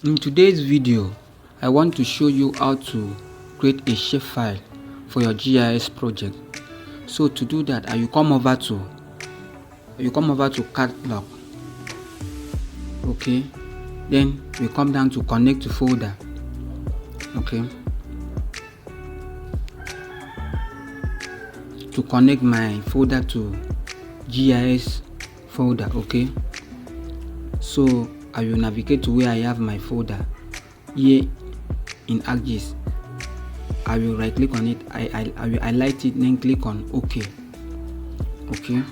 In today's video, I want to show you how to create a shapefile for your GIS project. So to do that, you come over to catalog. Okay, then we come down to connect to folder. Okay, to connect my folder to GIS folder. Okay, so I will navigate to where I have my folder here in ArcGIS. I will right click on it, I will highlight it, then click on OK. Okay,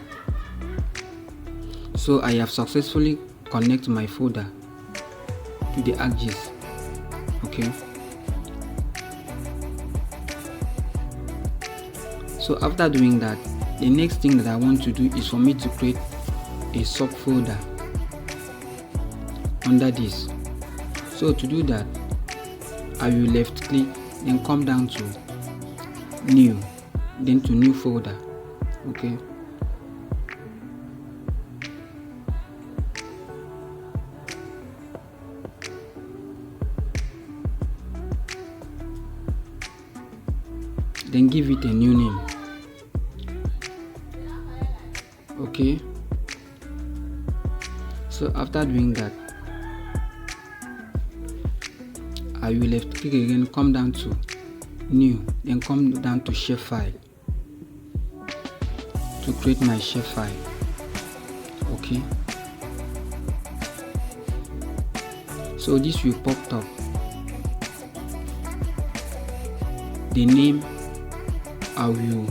so I have successfully connected my folder to the ArcGIS. Okay, so after doing that, the next thing that I want to do is for me to create a subfolder under this. So to do that, I will left click, then come down to new, then to new folder. Okay, then give it a new name. Okay, so after doing that, I will left click again, come down to new, then come down to Shapefile to create my Shapefile. Okay, so this will pop up. The name I will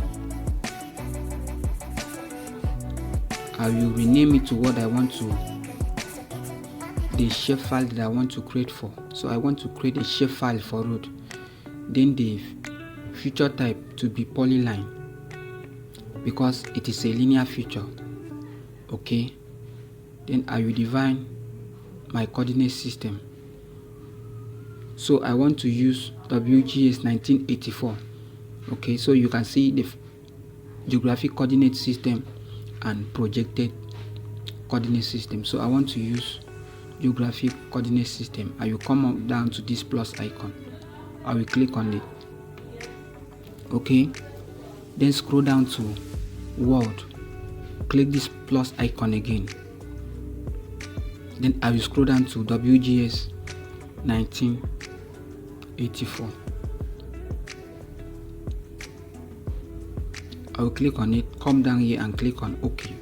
rename it to what I want to, the shapefile that I want to create for. So I want to create a shapefile for road. Then the feature type to be polyline because it is a linear feature. Okay, then I will define my coordinate system. So I want to use WGS 1984. Okay, so you can see the geographic coordinate system and projected coordinate system. So I want to use geographic coordinate system. I will come up down to this plus icon. I will click on it. Okay, then scroll down to world, click this plus icon again, then I will scroll down to WGS 1984. I will click on it, come down here and click on OK.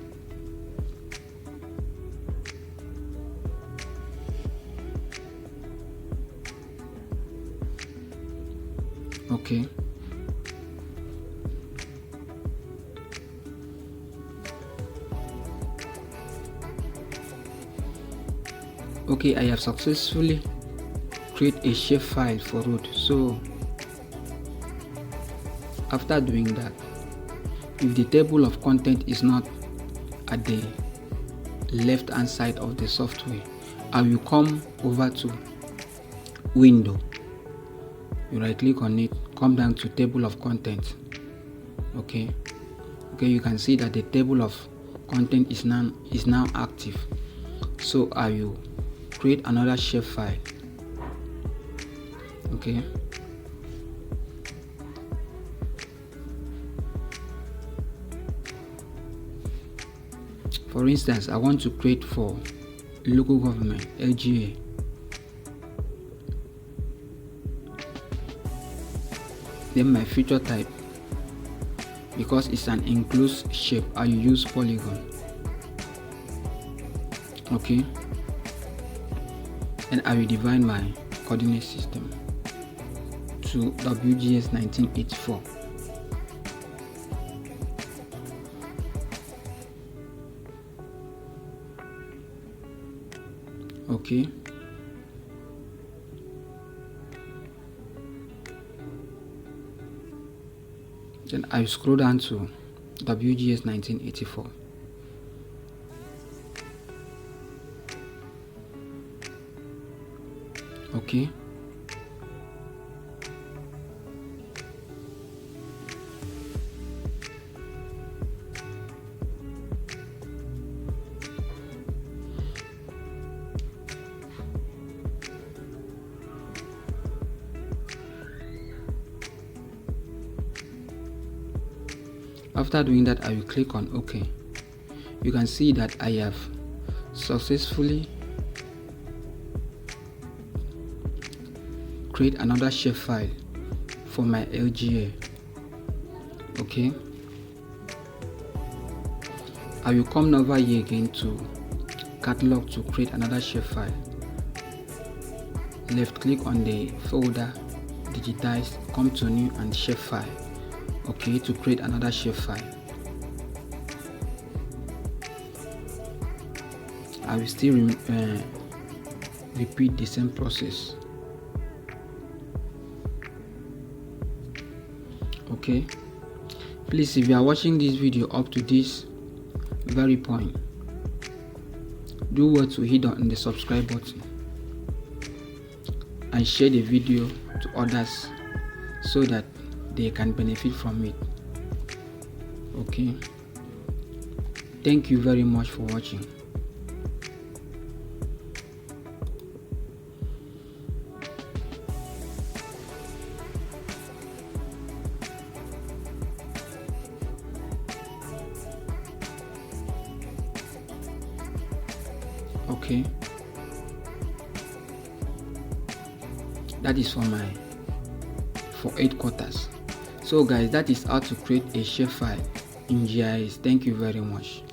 Okay, okay, I have successfully created a shapefile for road. So after doing that, if the table of content is not at the left hand side of the software, I will come over to window, you right click on it, come down to table of content. Okay, you can see that the table of content is now active. So I will create another shapefile. Okay, for instance, I want to create for local government, LGA. Then my feature type, because it's an enclosed shape, I use polygon. Okay, and I will define my coordinate system to WGS 1984. Okay, then I scroll down to WGS 1984. Okay, After doing that, I will click on OK. You can see that I have successfully create another shapefile for my ArcGIS. Okay, I will come over here again to catalog to create another shapefile. Left click on the folder, digitize, come to new and shapefile. Okay, to create another shapefile. I will still repeat the same process. Okay, please, if you are watching this video up to this very point, do well to hit on the subscribe button and share the video to others so that they can benefit from it. Okay, thank you very much for watching. Okay, that is for 8 quarters. So guys, that is how to create a shapefile in GIS. Thank you very much.